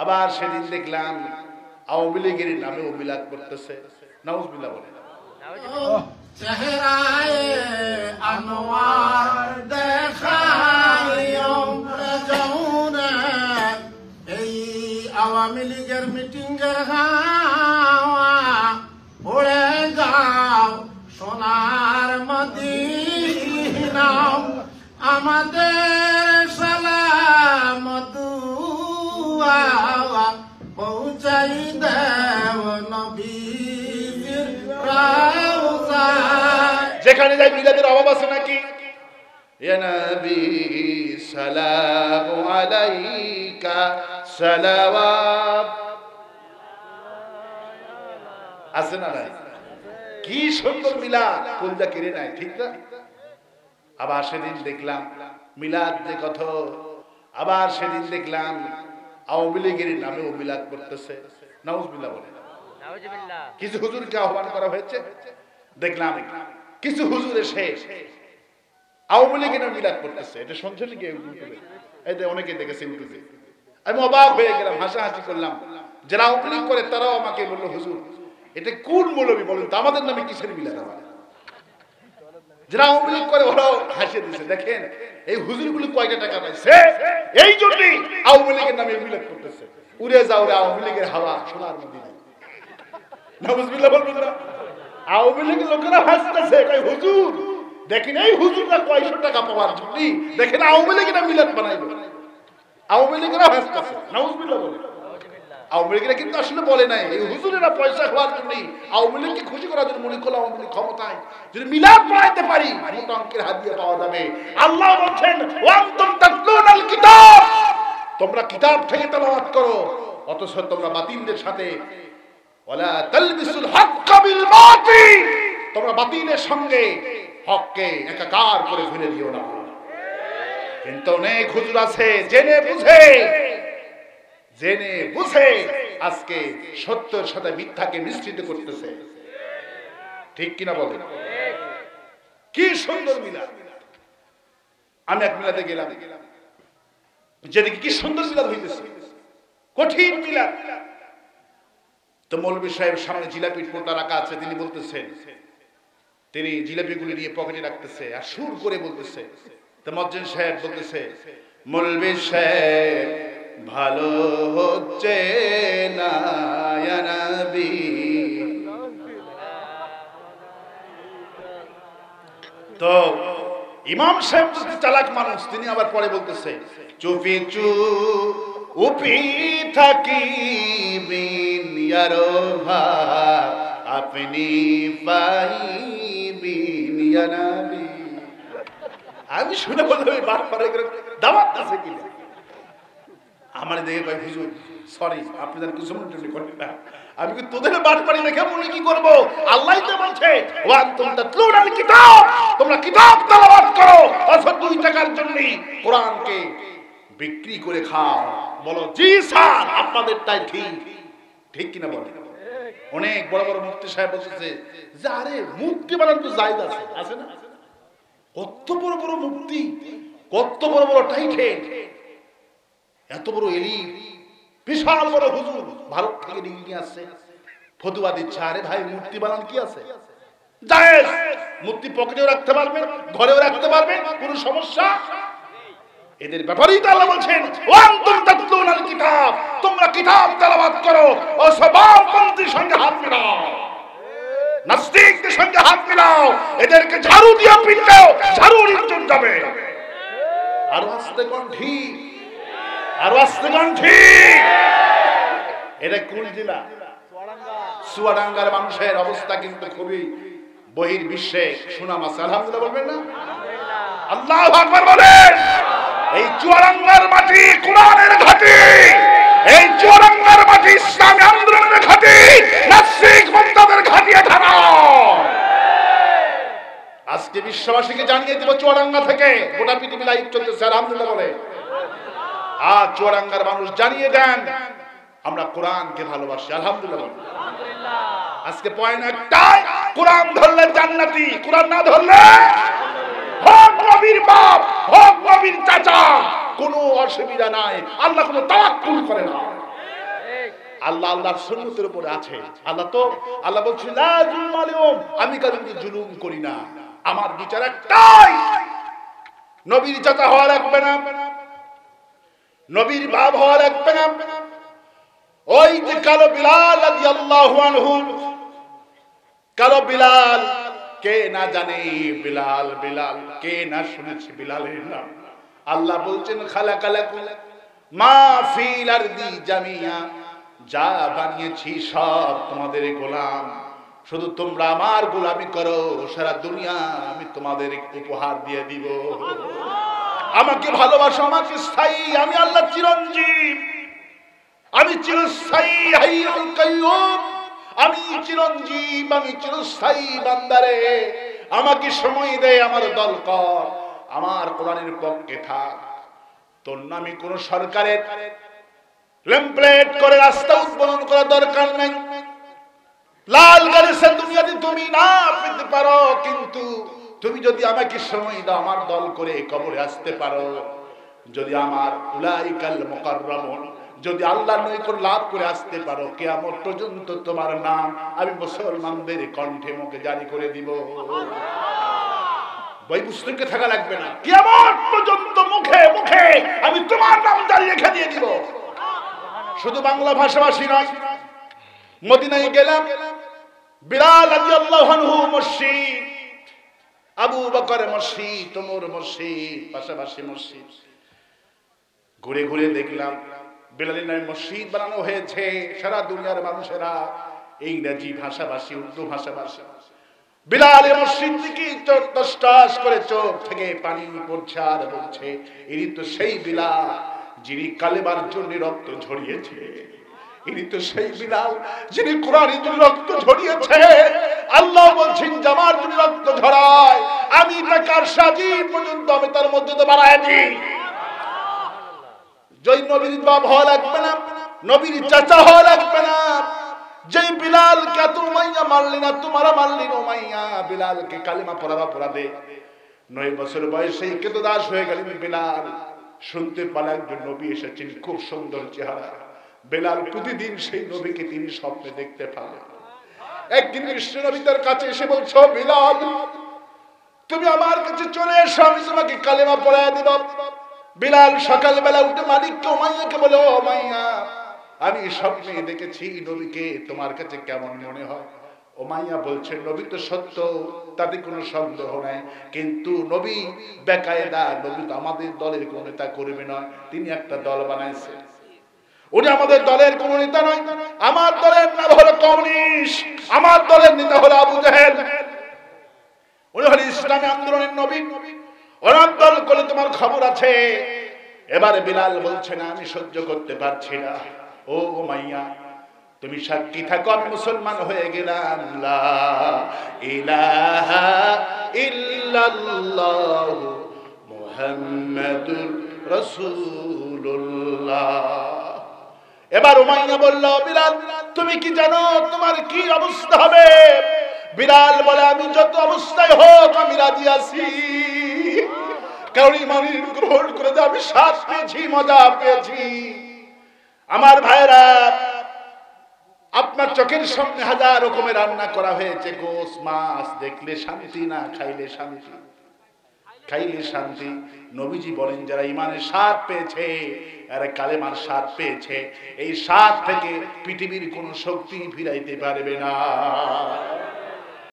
আবার সেদিন দেখলাম আওয়ামী লীগের নামে মিলাদ করতেছে। নাউজুবিল্লাহ বলে। চেহারায় আনোয়ার দেখাইও যমুনা, এই আওয়ামী লীগের মিটিং এর হাওয়া উড়ে যাও সোনার মদিনা, আমাদের সালাম দুআ পৌঁছাই দেও নবীর রওজায়। যেখানে যাই মিলাদের অভাব আছে নাকি? ইয়া নবী সালামু আলাইকা সালাওয়াত আছে না নাই? কি সুন্দর মিলাদ, কোনটা কিনে নাই, ঠিক না? আবার সেদিন দেখলাম মিলাদ যে কথা, আবার সেদিন দেখলাম আওয়ামী লীগের নামে মিলাদ করতেছে। নাউজুবিল্লাহ বলে। কিছু হুজুরকে আহ্বান করা হয়েছে, দেখলাম কিছু হুজুর এসে আওয়ামী লীগের নামে মিলাদ করতেছে। এটা শুনছেন কি ইউটিউবে? এই যে অনেকে দেখেছে ইউটিউবে। আমি অবাক হয়ে গেলাম, হাসাহাসি করলাম। যারা আওয়ামী লীগ করে তারাও আমাকে বললো, হুজুর এটা কোন মৌলবী বলেন তো, আমাদের নামে কিসের মিলাদ? আমার যারা আওয়ামী লীগ করে ওরাও হাসিয়ে দিচ্ছে। দেখেন এই হুজুরগুলো কয়টা টাকা পাইছে, এই জন্যই আওয়ামী লীগের নামে মিলাদ করতেছে। উড়ে যাও রে আওয়ামী লীগের হাওয়া সোনার মদিনা। নাউজুবিল্লাহ বলবেন না? আওয়ামী লীগের লোকেরা হাসতেছে, কয় হুজুর দেখেন এই হুজুররা কয়শো টাকা পাওয়ার জন্য দেখেন আওয়ামী লীগেরা মিলাদ বানাইলো। আওয়ামী লীগেরা হাসতেছে। নাউজুবিল্লাহ বলে। আওয়ামী লীগেরা কিন্তু আসলে বলে নাই, এই হুজুরেরা পয়সা খাওয়ার জন্য আওয়ামী লীগকে খুশি করার জন্য মনে করলো আওয়ামী লীগ ক্ষমতায় যদি মিলাদ বানাইতে পারি মোটা অঙ্কের হাদিয়া পাওয়া যাবে। আল্লাহ বলছেন ওয়ান্তুম তাতলুনাল কিতাব, তোমরা কিতাব থেকে তেলাওয়াত করো, অথচ তোমরা বাতিলদের সাথে ওয়ালা তালবিসুল হাক্কা বিল বাতিল, তোমরা বাতিলের সঙ্গে হককে একাকার করে ফেলে দিও না। কিন্তু অনেক হুজুর আছে জেনে বুঝে আজকে সত্যের সাথে মিথ্যাকে মিশ্রিত করতেছে। ঠিক কিনা বলেন? কি সুন্দর মিলাদ। আমি এক মিলাদে গেলাম, যেদিকে কি সুন্দর মিলাদ হইতেছে, কঠিন মিলাদ। তো মৌলভী সাহেব সামনে জিলাপির পোটা রাখা আছে, তিনি বলতেছেন, তিনি জিলাপিগুলি নিয়ে পকেটে রাখতেছে আর সুর করে বলতেছে। তো মুয়াজ্জিন সাহেব বলতেছে, মৌলভী সাহেব ভালো হচ্ছে না ইয়া নবী। তো ইমাম সাহেব চালাক মানুষ, তিনি আবার পরে বলতেছে, চুপি চুপি থাকিবিন ইয়া রোহা আপনি পাইবিন ইয়া নবী। আমি শুনে বললাম বার পরে দাওয়াত আছে কি? আমার দেখে কয় হুজুর সরি, আপনি যেন কিছু মনে করেন না, আমি কি তোদের বাট পারি রেখে মনে কি করবো? আল্লাহ তো বলছে ওয়ান্তুম তাতলুনাল কিতাব, তোমরা কিতাব তেলাওয়াত করো, অথচ 2 টাকার জন্য কোরআনকে বিক্রি করে খাও। বলো জি স্যার, আপনাদেরটাই ঠিক। ঠিক কিনা বলে? অনেক বড় বড় মুফতি সাহেব বলতেছে যে আরে মুফতি বানান তো জায়েজ আছে না? কত বড় বড় মুফতি, কত বড় বড় টাইটেল, এত বড় এলিম, বিশাল বড় হুজুর ভারত থেকে ডিগ্রি নিয়ে আসছে, ফতুয়া দিচ্ছে। আরে ভাই মূর্তি বানান কি আছে? জায়েজ। মূর্তি পকেটেও রাখতে পারবেন, ঘরেও রাখতে পারবেন, কোনো সমস্যা। এদের ব্যাপারেই তো আল্লাহ বলছেন ওয়ান্তুম তাতলুনাল কিতাব, তোমরা কিতাব তেলাওয়াত করো, ও সবাবপন্থীর সঙ্গে হাত মিলাও, নাস্তিকদের সঙ্গে হাত মিলাও, এদেরকে ঝাড়ু দিয়ে পিটাও, ঝাড়ুর ইজ্জত যাবে। আর আস্তে কণ্ঠী, আরো আস্তে কণ্ঠী। এটা কোন জেলা? চুয়াডাঙ্গার মানুষের অবস্থা কিন্তু খুবই বহির্বিশ্বে সুনাম আছে। আলহামদুলিল্লাহ বলবেন না? আল্লাহু আকবার বলেন। এই চুয়াডাঙ্গার মাটি কোরআনের ঘাঁটি, এই চুয়াডাঙ্গার মাটি ইসলামী আন্দোলনের ঘাঁটি, নাস্তিক মুক্তাদের ঘাঁটি এখানে। আজকে বিশ্ববাসীকে জানিয়ে দেব চুয়াডাঙ্গা থেকে গোটা পৃথিবী লাইভ চলতেছে। আলহামদুলিল্লাহ বলে। আর চুয়াডাঙ্গার মানুষ জানিয়ে দেন আমরা কোরআনকে ভালোবাসি। আলহামদুলিল্লাহ। আজকে পয়েন্ট একটাই, কোরআন ধরলে জান্নাতি, কোরআন না ধরলে হোক নবীর বাপ হোক নবীর চাচা কোনো অসুবিধা নাই। আল্লাহ কোনো তাওয়াক্কুল করে না। আল্লাহ আল্লাহর সুন্নতের উপরে আছে। আল্লাহ বলছেন লা যুলমা আলাইহিম, আমি কাউকে জুলুম করি না। আমার বিচার একটাই, নবীর চাচা হওয়া লাগবে না, নবীর বাপ হওয়া লাগবে না। ওই যে কালো বিলাল রাদিয়াল্লাহু আনহু, কালো বিলাল, কে না জানে বিলাল, বিলাল কে না শুনেছে বিলালের নাম। আল্লাহ বলছেন খালাকালাকুম মা ফিল আরদি জামিয়া, যা বানিয়েছি সব তোমাদের গোলাম, শুধু তোমরা আমার গোলামি করো, সারা দুনিয়া আমি তোমাদের উপহার দিয়ে দিব। আমাকে ভালোবাসো, আমাকে স্থায়ী, আমি আল্লাহ চিরঞ্জীব, আমি চিরস্থায়ী হাইয়ুল কাইয়্যুম, আমি চিরঞ্জীব, আমি চিরস্থায়ী বান্দারে। আমাকে সময় দে, আমার দল কর, আমার কোরআনের পক্ষে থাক। তোর নামে কোন সরকারের লেমপ্লেট করে রাস্তা উদ্বোধন করা দরকার নেই। লাল গালিসা দুনিয়াতে তুমি না পেতে পারো, কিন্তু তুমি যদি আমাকে সময় দাও, আমার দল করে কবরে আসতে পারো, যদি আমার উলাইকাল মুকাররামুন, যদি আল্লাহর নৈকট্য লাভ করে আসতে পারো, কিয়ামত পর্যন্ত তোমার নাম আমি মুসলমানদের কণ্ঠে মুখে জারি করে দিব। বই পুস্তকে থাকা লাগবে না, কিয়ামত পর্যন্ত মুখে মুখে আমি তোমার নাম জারি রেখে দিয়ে দিব। শুধু বাংলা ভাষাভাষী নয়, মদিনায় গেলাম, বিলাল রাদিয়াল্লাহু আনহু মসজিদ, আবু বকর মসজিদ, ওমর মসজিদ, পাশাপাশি মসজিদ। ঘুরে ঘুরে দেখলাম বিলালের নামে মসজিদ বানানো হয়েছে। সারা দুনিয়ার মানুষেরা ইংরেজি ভাষাভাষী, উর্দু ভাষাভাষী, বিলালের মসজিদ থেকে টস করে চোখ থেকে পানি পড়ছে আর বলছে, ইনি তো সেই বিলাল যিনি কালেমার জন্য রক্ত ঝরিয়েছে, ইনি তো সেই বিলাল যিনি কোরআনের জন্য রক্ত ঝরিয়েছে। আল্লাহ বলছেন জামার জন্য রক্ত ঝরায়, আমি তার সাজি পর্যন্ত আমি তার মধ্যে তো বাড়ায় দিই। যেই নবীর বাপ হওয়া লাগবে না, নবীর চাচা হওয়া লাগবে না। যেই বিলালকে এত উমাইয়া মারলি না, তোমারা মারলি না উমাইয়া, বিলালকে কালিমা পড়ার অপরাধে 9 বছর বয়সে ক্রীতদাস হয়ে গেলেন বিলাল। শুনতে পেলেন একজন নবী এসেছেন, খুব সুন্দর চেহারা। বিলাল প্রতিদিন সেই নবীকে তিনি স্বপ্নে দেখতে পান। একদিন বিশ্ব নবী তার কাছে এসে বলছো, বিলাল তুমি আমার কাছে চলে এসো, আমি তোমাকে কালিমা পড়ায় দিব। বিলাল সকালবেলা উঠে মালিককে উমাইয়াকে বলে, ও উমাইয়া, আমি স্বপ্নে দেখেছি নবীকে, তোমার কাছে কেমন মনে হয়? উমাইয়া বলছেন, নবী তো সত্য, তাতে কোনো সন্দেহ নাই, কিন্তু নবী বেকায়দা, নবী তো আমাদের দলের কোন নেতা কর্মী নয়, তিনি একটা দল বানাইছে, উনি আমাদের দলের কোন নেতা নয়। আমার দলের নাম হলো কমিউনিস্ট, আমার দলের নেতা হলো আবু জাহেল, উনি হলো ইসলামী আন্দোলনের নবী, ওনার দল করলে তোমার খবর আছে। এবারে বিলাল বলছে না, আমি সহ্য করতে পারছি না, ও উমাইয়া তুমি সাক্ষী থাকো, আমি মুসলমান হয়ে গেলাম। লা ইলাহা ইল্লাল্লাহ মুহাম্মাদুর রাসূলুল্লাহ। এবার উমাইয়া বলল, বিলাল তুমি কি জানো তোমার কি অবস্থা হবে? বিলাল বলে, আমি যত অবস্থায় হোক আমি রাজি আছি, কারণ ইমানের গ্রহণ করে আমি স্বাদ পেয়েছি, মজা পেয়েছি। আমার ভাইরা, আপনার চোখের সামনে হাজার রকমের রান্না করা হয়েছে, গোশ মাছ, দেখলে শান্তি না খাইলে শান্তি, খাইলে শান্তি। নবীজি বলেন যারা ইমানের স্বাদ পেয়েছে, এরা কালেমার স্বাদ পেয়েছে, এই স্বাদ থেকে পৃথিবীর কোন শক্তি ফিরাইতে পারবে না।